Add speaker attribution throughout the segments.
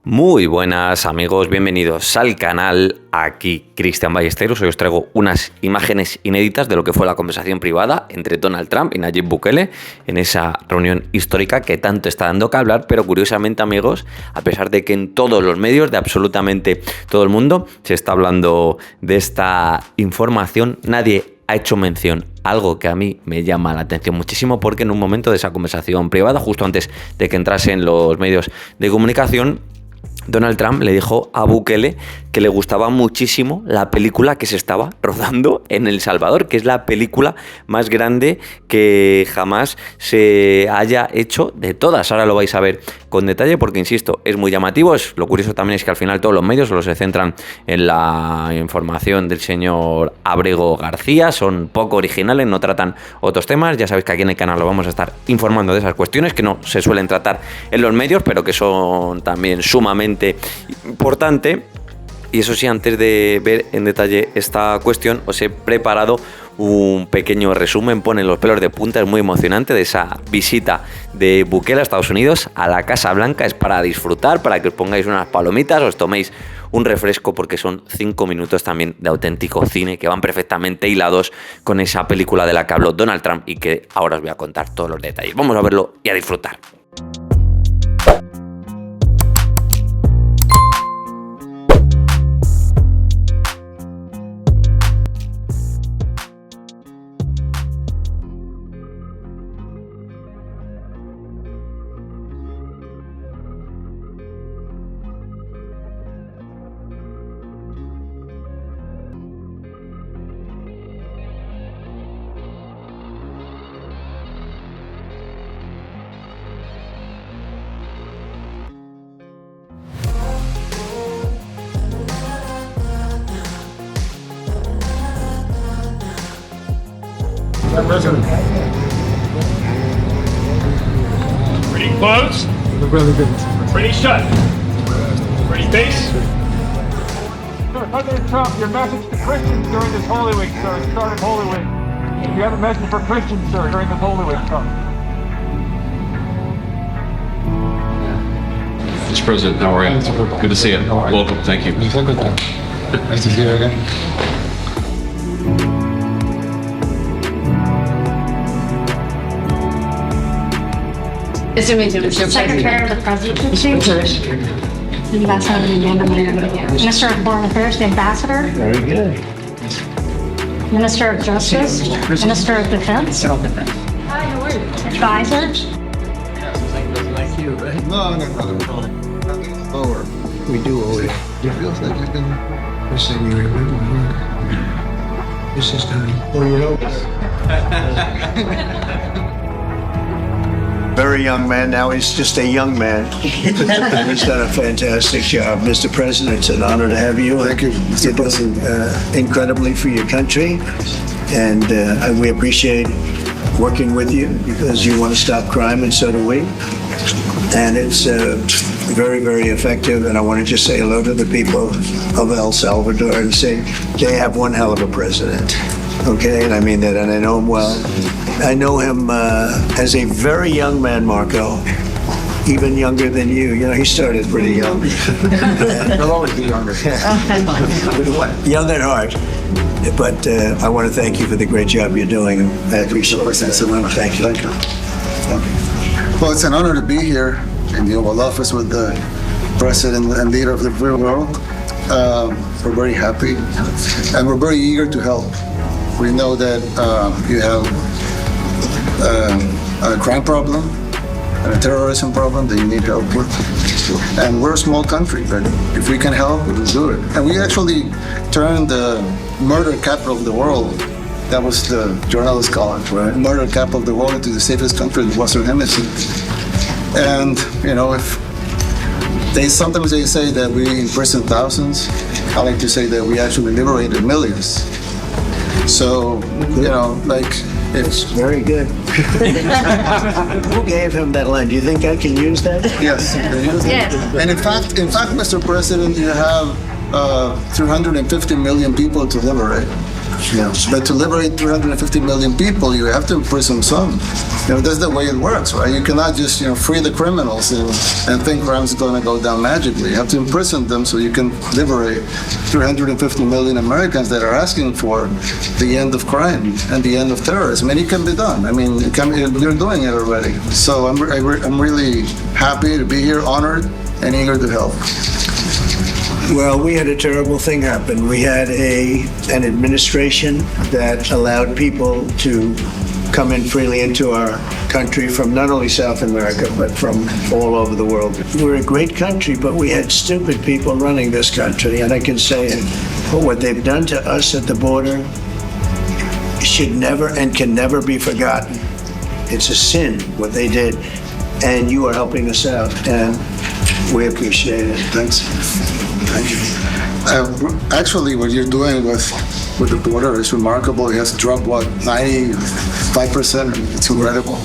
Speaker 1: Muy buenas amigos, bienvenidos al canal. Aquí Cristian Ballesteros. Hoy os traigo unas imágenes inéditas de lo que fue la conversación privada entre Donald Trump y Nayib Bukele en esa reunión histórica que tanto está dando que hablar, pero curiosamente amigos, a pesar de que en todos los medios de absolutamente todo el mundo se está hablando de esta información, nadie ha hecho mención, algo que a mí me llama la atención muchísimo, porque en un momento de esa conversación privada, justo antes de que entrasen los medios de comunicación, Donald Trump le dijo a Bukele que le gustaba muchísimo la película que se estaba rodando en El Salvador, que es la película más grande que jamás se haya hecho de todas. Ahora lo vais a ver con detalle porque, insisto, es muy llamativo. Lo curioso también es que al final todos los medios solo se centran en la información del señor Abrego García, son poco originales, no tratan otros temas. Ya sabéis que aquí en el canal lo vamos a estar informando de esas cuestiones que no se suelen tratar en los medios, pero que son también sumamente importantes. Y eso sí, antes de ver en detalle esta cuestión, os he preparado un pequeño resumen, pone los pelos de punta, es muy emocionante, de esa visita de Bukele a Estados Unidos, a la Casa Blanca. Es para disfrutar, para que os pongáis unas palomitas, os toméis un refresco, porque son 5 minutos también de auténtico cine que van perfectamente hilados con esa película de la que habló Donald Trump y que ahora os voy a contar todos los detalles. Vamos a verlo y a disfrutar.
Speaker 2: Pretty close. Pretty shut. Pretty face.
Speaker 3: President Trump, your message to Christians during this Holy Week, sir. It started Holy Week. You have a message for Christians, sir, during this Holy Week, Trump.
Speaker 4: Mr. President, how are you? Good to see you. Welcome. Thank you.
Speaker 5: Nice to see you again.
Speaker 6: Secretary of the Presidency, Minister of Foreign Affairs, the Ambassador. Very good. Minister of Justice, Minister of Defense. Advisor.
Speaker 5: No, lower. We do owe it. It feels like you've been missing you. This is done. Oh, you know.
Speaker 7: Very young man. Now he's just a young man. He's done a fantastic job. Mr. President, it's an honor to have you.
Speaker 5: Thank you.
Speaker 7: You're doing incredibly for your country, and we appreciate working with you because you want to stop crime, and so do we. And it's very, very effective. And I want to just say hello to the people of El Salvador and say they have one hell of a president. Okay, and I mean that, and I know him well. I know him as a very young man, Marco, even younger than you. You know, he started pretty young.
Speaker 5: He'll always be younger.
Speaker 7: Young at heart. But I want to thank you for the great job you're doing. I appreciate it. Thank you.
Speaker 5: Well, it's an honor to be here in the Oval Office with the President and leader of the free world. We're very happy, and we're very eager to help. We know that you have a crime problem and a terrorism problem that you need help with. And we're a small country, but if we can help, we will do it. And we actually turned the murder capital of the world, that was the journalists call it, right? Murder capital of the world, into the safest country in the Western Hemisphere. And, you know, if sometimes they say that we imprison thousands, I like to say that we actually liberated millions. So, you know, like,
Speaker 7: It's very good. Who gave him that line? Do you think I can use that?
Speaker 5: Yes.
Speaker 6: Yes.
Speaker 5: And in fact, Mr. President, you have 350 million people to liberate. But to liberate 350 million people, you have to imprison some. That's the way it works, right? You cannot just, free the criminals and think crime is going to go down magically. You have to imprison them so you can liberate 350 million Americans that are asking for the end of crime and the end of terrorism. And it can be done. I mean, you're doing it already. So I'm really happy to be here, honored, and eager to help.
Speaker 7: Well, we had a terrible thing happen. We had an administration that allowed people to come in freely into our country from not only South America, but from all over the world. We're a great country, but we had stupid people running this country. And I can say what they've done to us at the border should never and can never be forgotten. It's a sin, what they did. And you are helping us out, and we appreciate it.
Speaker 5: Thanks. Thank you. Actually, what you're doing with the border is remarkable. It has dropped, 95%? It's incredible.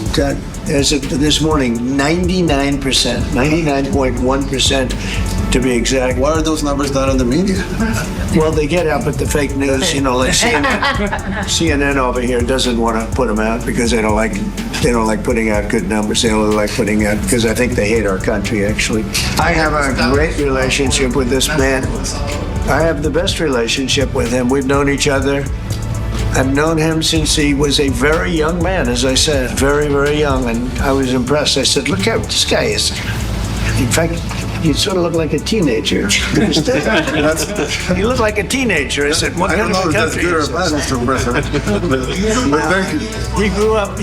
Speaker 7: As of this morning, 99%, 99.1% to be exact.
Speaker 5: Why are those numbers not in the media?
Speaker 7: Well, they get out, but the fake news, like CNN over here doesn't want to put them out because they don't like putting out good numbers. They only like putting out because I think they hate our country, actually. I have a great relationship with this man. I have the best relationship with him. We've known each other. I've known him since he was a very young man, as I said, very, very young, and I was impressed. I said, look how this guy is. In fact, you sort of look like a teenager. You look like a teenager. I said, what kind of a country is this?
Speaker 5: Mr. President. Thank you.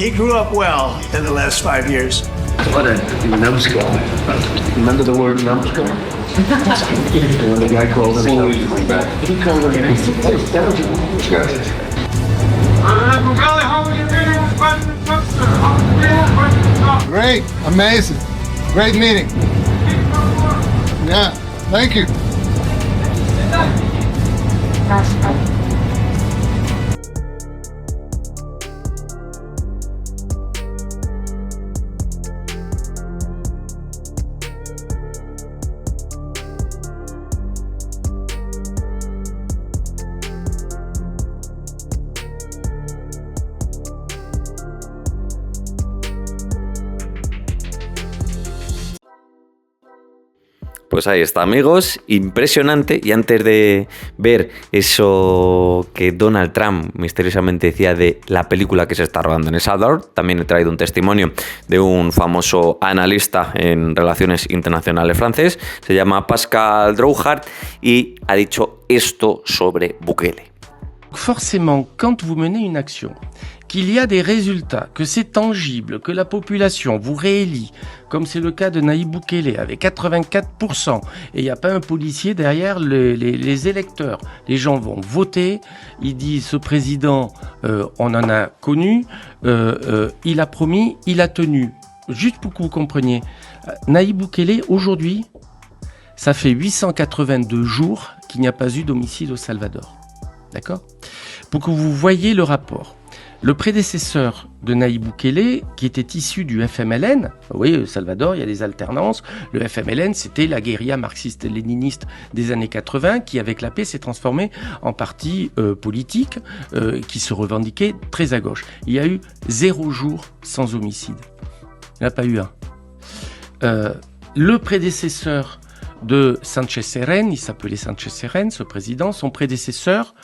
Speaker 7: He grew up well in the last 5 years.
Speaker 8: What a numbskull. Remember the word numbskull? When the guy called himself. He called himself.
Speaker 5: Great. Amazing. Great meeting. Yeah. Thank you.
Speaker 1: Pues ahí está, amigos, impresionante. Y antes de ver eso que Donald Trump misteriosamente decía de la película que se está rodando en El Salvador, también he traído un testimonio de un famoso analista en relaciones internacionales francés, se llama Pascal Drouhard, y ha dicho esto sobre Bukele.
Speaker 9: Forcément, quand vous menez une action, qu'il y a des résultats, que c'est tangible, que la population vous réélit, comme c'est le cas de Nayib Bukele avec 84%, et il n'y a pas un policier derrière les électeurs. Les gens vont voter, ils disent ce président, on en a connu, il a promis, il a tenu. Juste pour que vous compreniez, Nayib Bukele, aujourd'hui, ça fait 882 jours qu'il n'y a pas eu d'homicide au Salvador. D'accord ? Pour que vous voyez le rapport. Le prédécesseur de Nayib Bukele, qui était issu du FMLN, oui, au Salvador, il y a des alternances. Le FMLN, c'était la guérilla marxiste-léniniste des années 80, qui, avec la paix, s'est transformée en parti politique qui se revendiquait très à gauche. Il y a eu 0 jour sans homicide. Il n'y en a pas eu un. Le prédécesseur de Sánchez Serén, il s'appelait Sánchez Serén, ce président, son prédécesseur,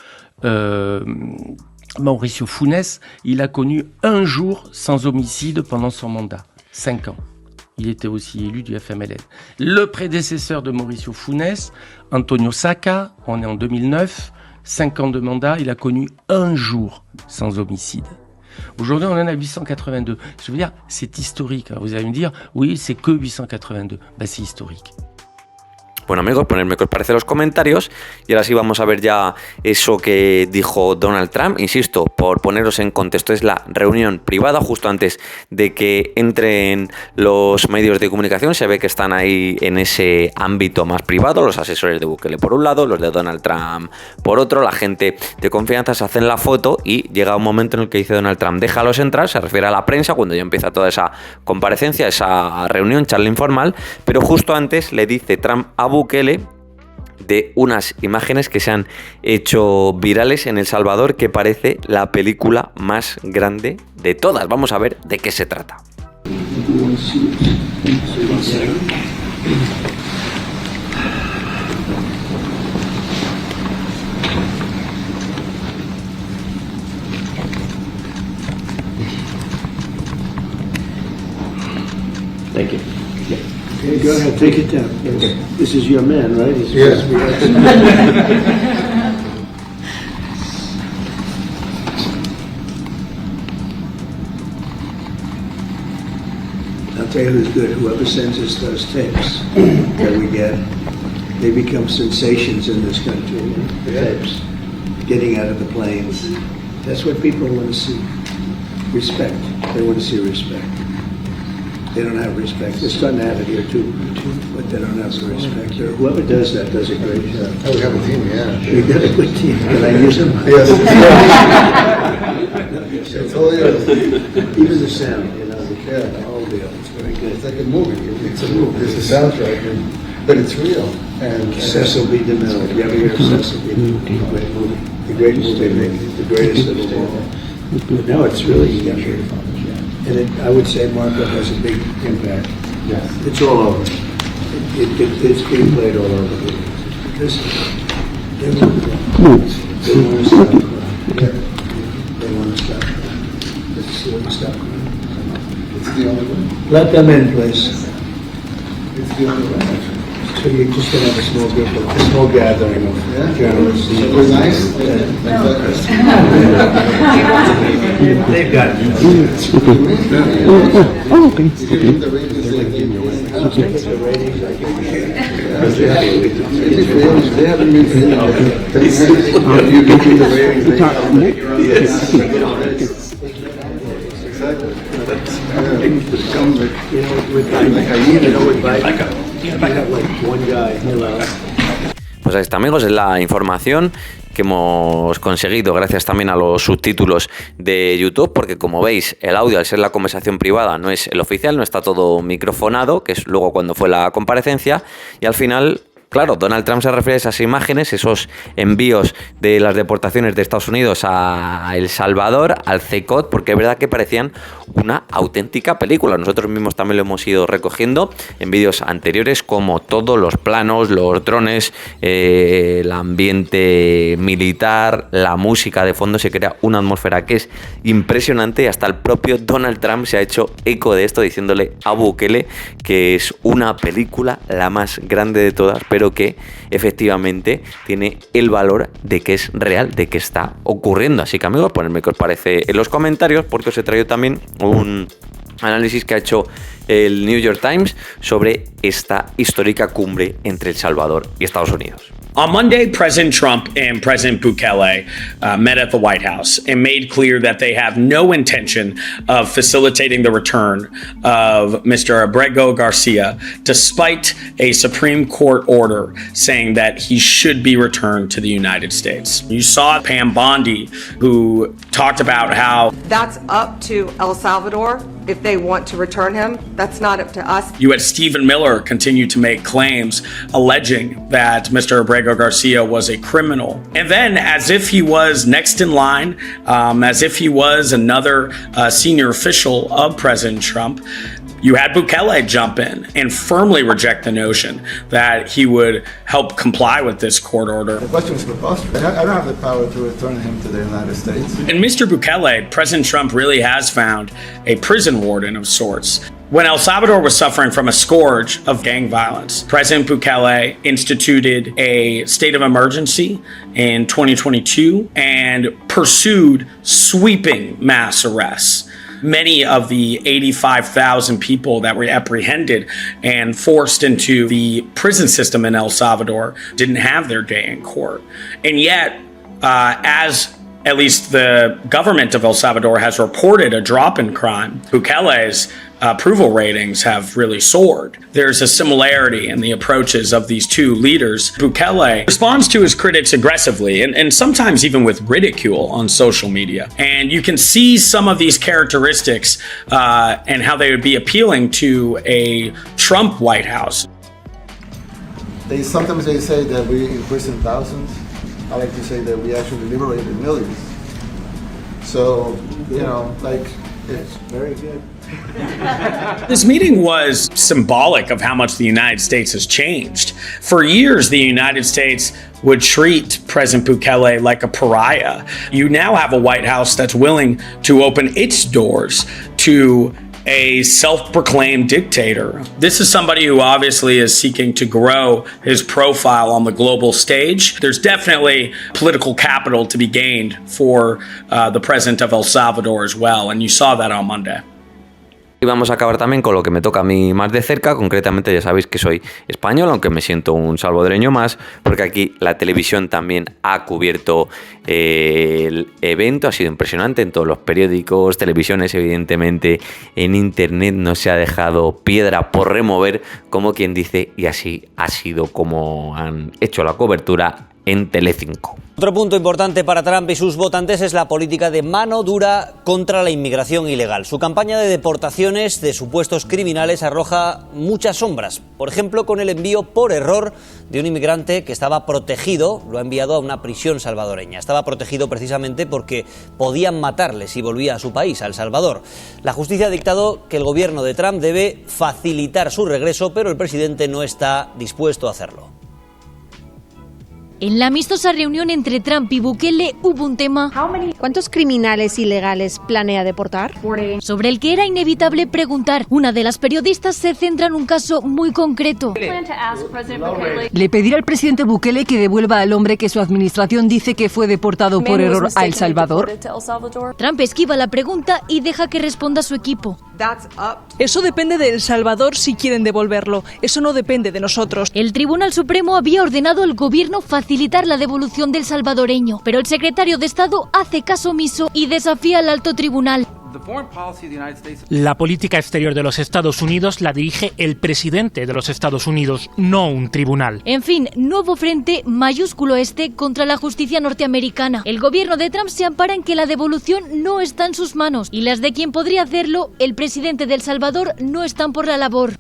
Speaker 9: Mauricio Funes, il a connu 1 jour sans homicide pendant son mandat, 5 ans. Il était aussi élu du FMLN. Le prédécesseur de Mauricio Funes, Antonio Saca, on est en 2009, 5 ans de mandat, il a connu 1 jour sans homicide. Aujourd'hui, on en a 882. Je veux dire, c'est historique. Alors vous allez me dire, oui, c'est que 882. Ben, c'est historique.
Speaker 1: Bueno, amigos, ponedme qué os parece en los comentarios y ahora sí vamos a ver ya eso que dijo Donald Trump. Insisto, por poneros en contexto, es la reunión privada justo antes de que entren los medios de comunicación. Se ve que están ahí en ese ámbito más privado, los asesores de Bukele por un lado, los de Donald Trump por otro, la gente de confianza se hacen la foto y llega un momento en el que dice Donald Trump, déjalos entrar, se refiere a la prensa cuando ya empieza toda esa comparecencia, esa reunión, charla informal, pero justo antes le dice Trump a Bukele, de unas imágenes que se han hecho virales en El Salvador, que parece la película más grande de todas. Vamos a ver de qué se trata.
Speaker 8: Thank you. Okay, go ahead, take it down. Okay. This is your man, right?
Speaker 5: Yes.
Speaker 8: I'll tell you who's good. Whoever sends us those tapes that we get, they become sensations in this country. You know? The tapes, getting out of the planes. That's what people want to see. Respect. They want to see respect. They don't have respect. They're starting to have it here too, but they don't have the respect. Whoever does that does a great job.
Speaker 5: Oh, we have a team, yeah.
Speaker 8: We got a good team. Can I use them?
Speaker 5: Yes. It's all yours.
Speaker 8: Even the sound, you know, the whole deal. It's very good.
Speaker 5: It's like a movie. It's a movie. It's a soundtrack, but it's real. And
Speaker 8: Cecil B. DeMille. You ever hear of Cecil B. DeMille? Great movie. The greatest they make. The greatest of them all. But no, it's really and I would say Marco has a big impact.
Speaker 5: yes.
Speaker 8: It's all over. It's being played all over because they want to stop crime. They want to stop crime. Let's see what stop crime.
Speaker 5: It's the only way.
Speaker 8: Let them in, please.
Speaker 5: It's the only way, actually.
Speaker 8: So you're just going to have a small group, a small gathering of journalists.
Speaker 5: It was nice.
Speaker 8: They've got it.
Speaker 5: They haven't been you give me the ratings. Exactly.
Speaker 1: Pues ahí está, amigos, es la información que hemos conseguido gracias también a los subtítulos de YouTube, porque como veis el audio, al ser la conversación privada, no es el oficial, no está todo microfonado, que es luego cuando fue la comparecencia, y al final... Claro, Donald Trump se refiere a esas imágenes, esos envíos de las deportaciones de Estados Unidos a El Salvador, al CECOT, porque es verdad que parecían una auténtica película. Nosotros mismos también lo hemos ido recogiendo en vídeos anteriores, como todos los planos, los drones, el ambiente militar, la música de fondo, se crea una atmósfera que es impresionante. Hasta el propio Donald Trump se ha hecho eco de esto, diciéndole a Bukele que es una película la más grande de todas, pero que efectivamente tiene el valor de que es real, de que está ocurriendo. Así que, amigos, ponedme qué os parece en los comentarios, porque os he traído también un análisis que ha hecho el New York Times sobre esta histórica cumbre entre El Salvador y Estados Unidos.
Speaker 10: On Monday, President Trump and President Bukele met at the White House and made clear that they have no intention of facilitating the return of Mr. Abrego Garcia, despite a Supreme Court order saying that he should be returned to the United States. You saw Pam Bondi, who talked about how
Speaker 11: that's up to El Salvador if they want to return him. That's not up to us.
Speaker 10: You had Stephen Miller continue to make claims alleging that Mr. Abrego Garcia was a criminal. And then, as if he was next in line, as if he was another senior official of President Trump, you had Bukele jump in and firmly reject the notion that he would help comply with this court order.
Speaker 5: The question is preposterous. I don't have the power to return him to the United States.
Speaker 10: And Mr. Bukele, President Trump really has found a prison warden of sorts. When El Salvador was suffering from a scourge of gang violence, President Bukele instituted a state of emergency in 2022 and pursued sweeping mass arrests. Many of the 85,000 people that were apprehended and forced into the prison system in El Salvador didn't have their day in court. And yet, as at least the government of El Salvador has reported a drop in crime, Bukele's approval ratings have really soared. There's a similarity in the approaches of these two leaders. Bukele responds to his critics aggressively and sometimes even with ridicule on social media. And you can see some of these characteristics and how they would be appealing to a Trump White House.
Speaker 5: Sometimes they say that we imprison thousands. I like to say that we actually liberated millions. So, it's very good.
Speaker 10: This meeting was symbolic of how much the United States has changed. For years, the United States would treat President Bukele like a pariah. You now have a White House that's willing to open its doors to a self-proclaimed dictator. This is somebody who obviously is seeking to grow his profile on the global stage. There's definitely political capital to be gained for the president of El Salvador as well, and you saw that on Monday.
Speaker 1: Y vamos a acabar también con lo que me toca a mí más de cerca. Concretamente ya sabéis que soy español, aunque me siento un salvadoreño más, porque aquí la televisión también ha cubierto el evento. Ha sido impresionante en todos los periódicos, televisiones, evidentemente en internet no se ha dejado piedra por remover, como quien dice, y así ha sido como han hecho la cobertura en Telecinco.
Speaker 12: Otro punto importante para Trump y sus votantes es la política de mano dura contra la inmigración ilegal. Su campaña de deportaciones de supuestos criminales arroja muchas sombras. Por ejemplo, con el envío por error de un inmigrante que estaba protegido, lo ha enviado a una prisión salvadoreña. Estaba protegido precisamente porque podían matarle si volvía a su país, a El Salvador. La justicia ha dictado que el gobierno de Trump debe facilitar su regreso, pero el presidente no está dispuesto a hacerlo.
Speaker 13: En la amistosa reunión entre Trump y Bukele hubo un tema.
Speaker 14: ¿Cuántos criminales ilegales planea deportar?
Speaker 13: Sobre el que era inevitable preguntar. Una de las periodistas se centra en un caso muy concreto.
Speaker 15: Le pedirá al presidente Bukele que devuelva al hombre que su administración dice que fue deportado por error a El Salvador.
Speaker 13: Trump esquiva la pregunta y deja que responda su equipo.
Speaker 16: Eso depende de El Salvador si quieren devolverlo. Eso no depende de nosotros.
Speaker 13: El Tribunal Supremo había ordenado al gobierno facilitar la devolución del salvadoreño, pero el secretario de Estado hace caso omiso y desafía al alto tribunal.
Speaker 17: La política exterior de los Estados Unidos la dirige el presidente de los Estados Unidos, no un tribunal.
Speaker 13: En fin, nuevo frente mayúsculo contra la justicia norteamericana. El gobierno de Trump se ampara en que la devolución no está en sus manos y las de quien podría hacerlo, el presidente de El Salvador, no están por la labor.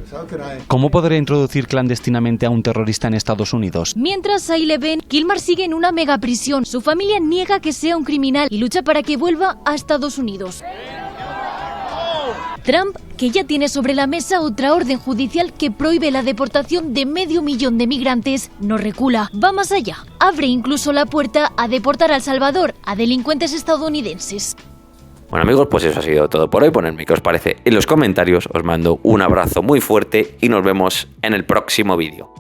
Speaker 18: ¿Cómo podré introducir clandestinamente a un terrorista en Estados Unidos?
Speaker 13: Mientras ahí le ven, Kilmer sigue en una megaprisión. Su familia niega que sea un criminal y lucha para que vuelva a Estados Unidos. Trump, que ya tiene sobre la mesa otra orden judicial que prohíbe la deportación de 500.000 de migrantes, no recula, va más allá. Abre incluso la puerta a deportar a El Salvador a delincuentes estadounidenses.
Speaker 1: Bueno amigos, pues eso ha sido todo por hoy. Ponedme qué os parece en los comentarios. Os mando un abrazo muy fuerte y nos vemos en el próximo vídeo.